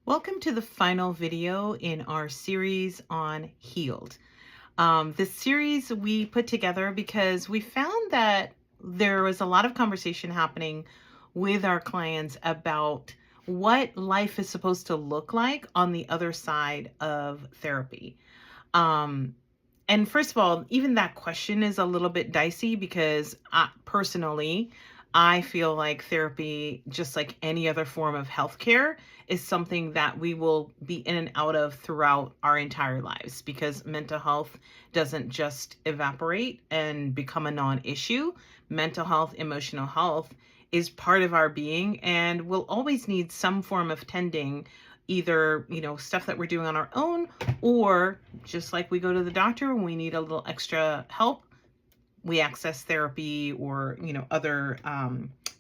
Welcome to the final video in our series on healed. This series we put together because we found that there was a lot of conversation happening with our clients about what life is supposed to look like on the other side of therapy. Um, and first of all, even that question is a little bit dicey because personally, I feel like therapy, just like any other form of healthcare, is something that we will be in and out of throughout our entire lives because mental health doesn't just evaporate and become a non issue. Mental health, emotional health is part of our being and will always need some form of tending, either, stuff that we're doing on our own, or just like we go to the doctor when we need a little extra help, we access therapy or other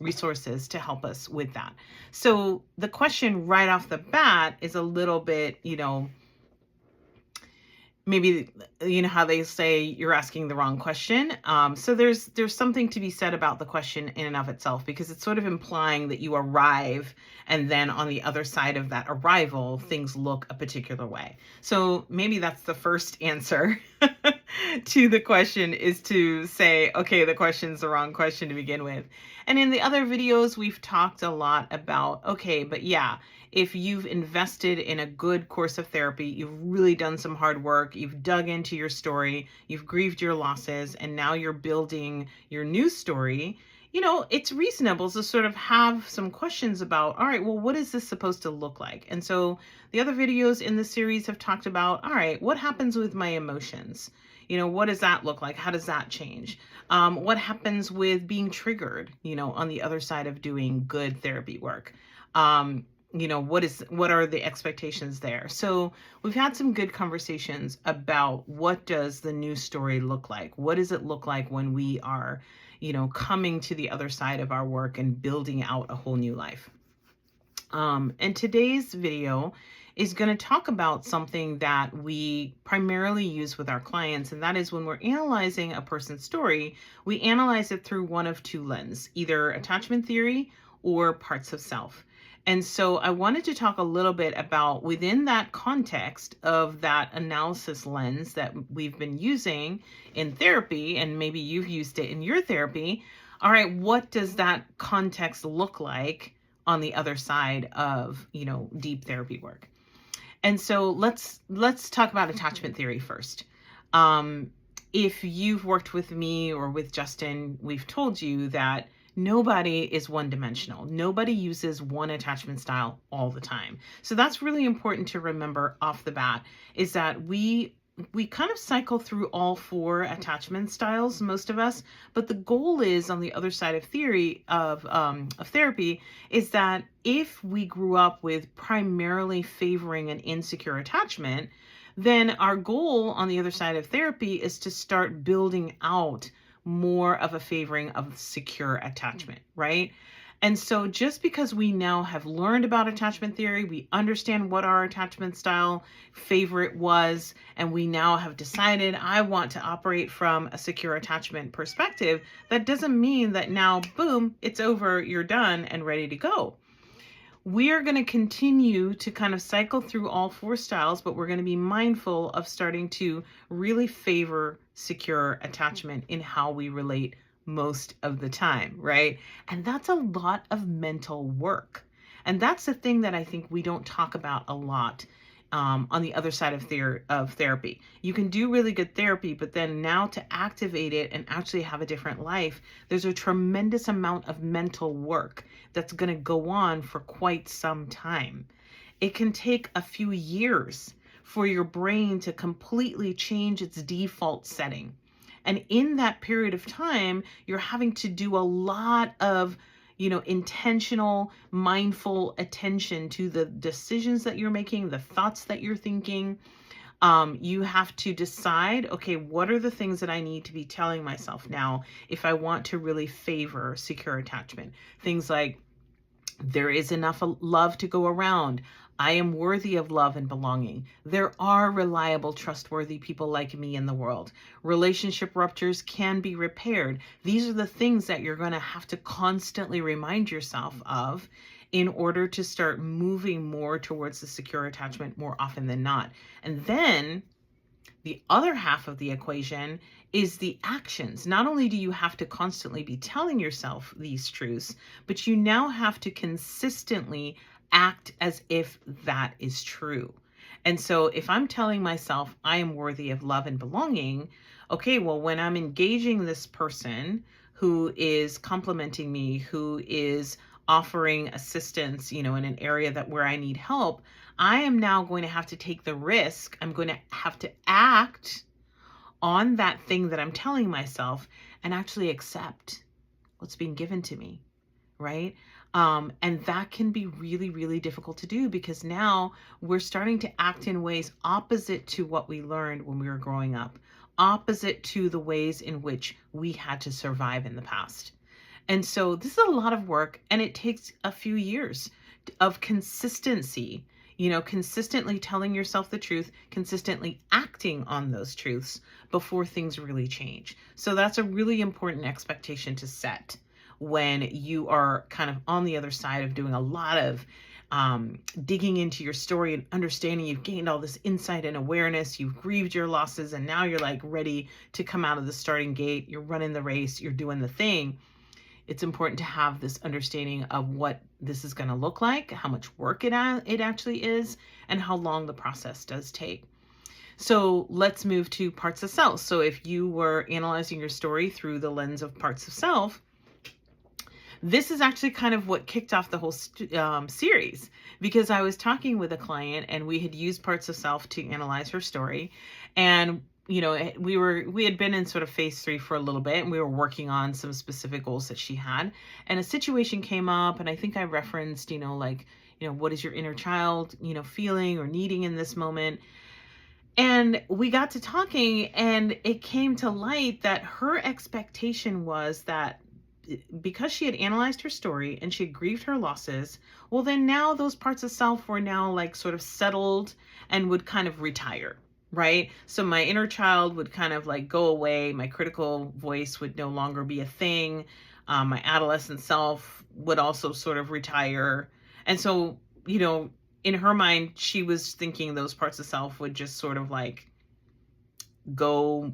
resources to help us with that. So the question right off the bat is a little bit, maybe, how they say you're asking the wrong question. So there's something to be said about the question in and of itself, because it's sort of implying that you arrive and then on the other side of that arrival things look a particular way. So maybe that's the first answer to the question, is to say, okay, the question's the wrong question to begin with. And in the other videos we've talked a lot about, okay, but yeah, if you've invested in a good course of therapy, you've really done some hard work, you've dug into your story, you've grieved your losses, and now you're building your new story, it's reasonable to sort of have some questions about, all right, well, what is this supposed to look like? And so the other videos in the series have talked about, all right, what happens with my emotions? What does that look like? How does that change? What happens with being triggered, on the other side of doing good therapy work? What are the expectations there? So we've had some good conversations about what does the new story look like? What does it look like when we are, coming to the other side of our work and building out a whole new life? And today's video is going to talk about something that we primarily use with our clients, and that is when we're analyzing a person's story, we analyze it through one of two lenses, either attachment theory or parts of self. And so I wanted to talk a little bit about, within that context of that analysis lens that we've been using in therapy, and maybe you've used it in your therapy, all right, what does that context look like on the other side of, deep therapy work? And so let's talk about attachment theory first. If you've worked with me or with Justin, we've told you that nobody is one-dimensional. Nobody uses one attachment style all the time. So that's really important to remember off the bat, is that we kind of cycle through all four attachment styles, most of us, but the goal is, on the other side of therapy, is that if we grew up with primarily favoring an insecure attachment, then our goal on the other side of therapy is to start building out more of a favoring of secure attachment, right? And so just because we now have learned about attachment theory, we understand what our attachment style favorite was, and we now have decided I want to operate from a secure attachment perspective, that doesn't mean that now, boom, it's over, you're done and ready to go. We are going to continue to kind of cycle through all four styles, but we're going to be mindful of starting to really favor secure attachment in how we relate most of the time, right? And that's a lot of mental work. And that's the thing that I think we don't talk about a lot on the other side of therapy. You can do really good therapy, but then now to activate it and actually have a different life, there's a tremendous amount of mental work that's going to go on for quite some time. It can take a few years for your brain to completely change its default setting. And in that period of time, you're having to do a lot of intentional, mindful attention to the decisions that you're making, the thoughts that you're thinking. You have to decide, okay, what are the things that I need to be telling myself now if I want to really favor secure attachment? Things like, there is enough love to go around. I am worthy of love and belonging. There are reliable, trustworthy people like me in the world. Relationship ruptures can be repaired. These are the things that you're going to have to constantly remind yourself of in order to start moving more towards the secure attachment more often than not. And then the other half of the equation is the actions. Not only do you have to constantly be telling yourself these truths, but you now have to consistently act as if that is true. And so if I'm telling myself I am worthy of love and belonging, okay, well, when I'm engaging this person who is complimenting me, who is offering assistance, in an area that where I need help, I am now going to have to take the risk. I'm going to have to act on that thing that I'm telling myself and actually accept what's being given to me, right? And that can be really, really difficult to do because now we're starting to act in ways opposite to what we learned when we were growing up, opposite to the ways in which we had to survive in the past. And so this is a lot of work, and it takes a few years of consistency, consistently telling yourself the truth, consistently acting on those truths before things really change. So that's a really important expectation to set when you are kind of on the other side of doing a lot of digging into your story and understanding you've gained all this insight and awareness, you've grieved your losses, and now you're like ready to come out of the starting gate, you're running the race, you're doing the thing. It's important to have this understanding of what this is going to look like, how much work it actually is, and how long the process does take. So let's move to parts of self. So if you were analyzing your story through the lens of parts of self, this is actually kind of what kicked off the whole series, because I was talking with a client and we had used parts of self to analyze her story. And we had been in sort of phase 3 for a little bit, and we were working on some specific goals that she had. And a situation came up, and I think I referenced, what is your inner child, feeling or needing in this moment? And we got to talking, and it came to light that her expectation was that because she had analyzed her story and she had grieved her losses, well, then now those parts of self were now like sort of settled and would kind of retire. Right? So my inner child would kind of like go away. My critical voice would no longer be a thing. My adolescent self would also sort of retire. And so, in her mind, she was thinking those parts of self would just sort of like go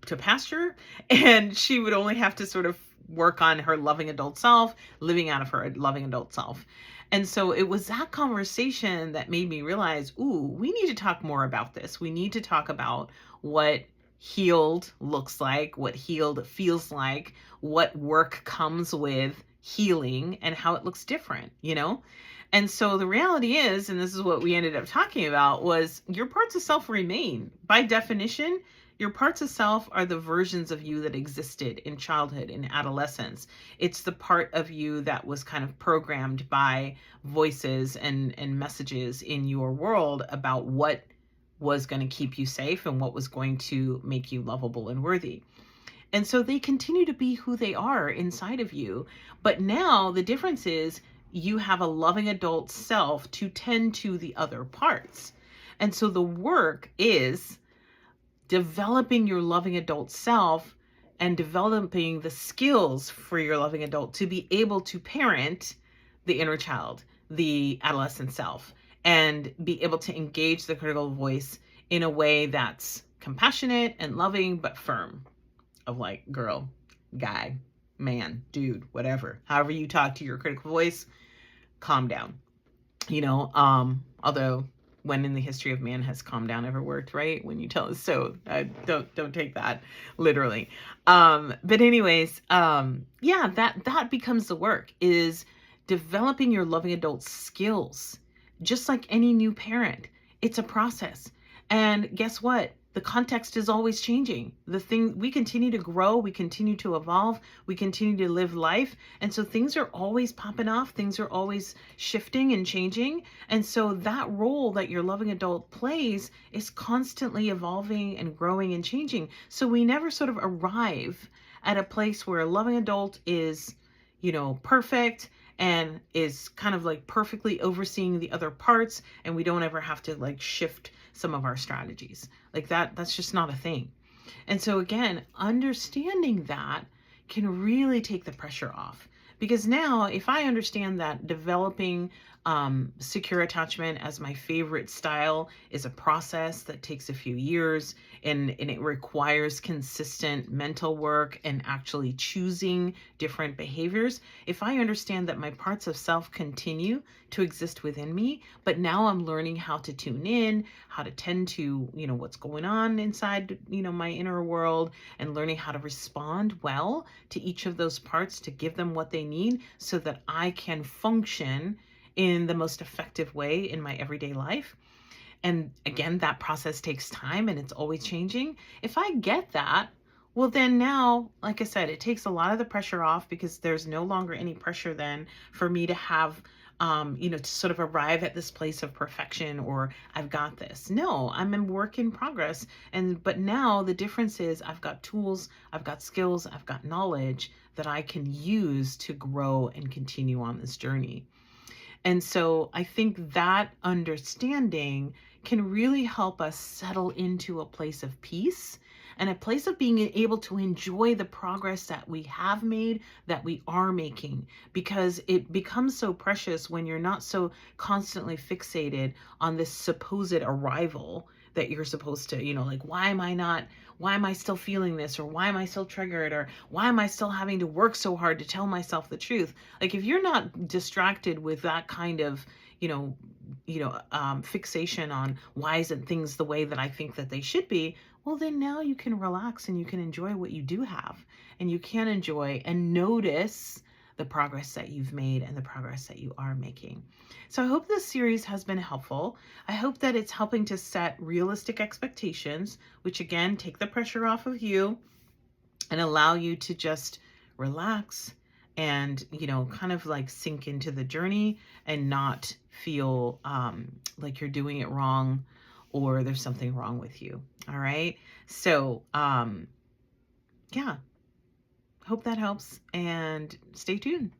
to pasture, and she would only have to sort of work on her loving adult self, living out of her loving adult self. And so it was that conversation that made me realize, we need to talk more about this. We need to talk about what healed looks like, what healed feels like, what work comes with healing, and how it looks different, And so the reality is, and this is what we ended up talking about, was your parts of self remain. By definition, your parts of self are the versions of you that existed in childhood, in adolescence. It's the part of you that was kind of programmed by voices and messages in your world about what was going to keep you safe and what was going to make you lovable and worthy. And so they continue to be who they are inside of you. But now the difference is you have a loving adult self to tend to the other parts. And so the work is developing your loving adult self and developing the skills for your loving adult to be able to parent the inner child, the adolescent self, and be able to engage the critical voice in a way that's compassionate and loving, but firm, of like, girl, guy, man, dude, whatever. However you talk to your critical voice, calm down. Although when in the history of man has calm down ever worked, right? When you tell us so, don't take that literally. But anyways, that becomes the work, is developing your loving adult skills. Just like any new parent, it's a process. And guess what? The context is always changing. We continue to grow, we continue to evolve, we continue to live life. And so things are always popping off, things are always shifting and changing. And so that role that your loving adult plays is constantly evolving and growing and changing. So we never sort of arrive at a place where a loving adult is, perfect and is kind of like perfectly overseeing the other parts, and we don't ever have to like shift some of our strategies. Like that's just not a thing. And so again, understanding that can really take the pressure off, Because now, if I understand that developing secure attachment as my favorite style is a process that takes a few years, and it requires consistent mental work and actually choosing different behaviors. If I understand that my parts of self continue to exist within me, but now I'm learning how to tune in, how to tend to, what's going on inside, my inner world, and learning how to respond well to each of those parts to give them what they need so that I can function in the most effective way in my everyday life. And again, that process takes time and it's always changing. If I get that, well, then now, like I said, it takes a lot of the pressure off, because there's no longer any pressure then for me to have, to sort of arrive at this place of perfection, or I've got this. No, I'm in work in progress. But now the difference is I've got tools, I've got skills, I've got knowledge that I can use to grow and continue on this journey. And so I think that understanding can really help us settle into a place of peace and a place of being able to enjoy the progress that we have made, that we are making, because it becomes so precious when you're not so constantly fixated on this supposed arrival that you're supposed to, like, why am I still feeling this? Or why am I still triggered? Or why am I still having to work so hard to tell myself the truth? Like, if you're not distracted with that kind of, fixation on why isn't things the way that I think that they should be, well, then now you can relax and you can enjoy what you do have, and you can enjoy and notice the progress that you've made and the progress that you are making. So I hope this series has been helpful. I hope that it's helping to set realistic expectations, which again, take the pressure off of you and allow you to just relax and, kind of like sink into the journey and not feel like you're doing it wrong or there's something wrong with you. All right. So, yeah, hope that helps, and stay tuned.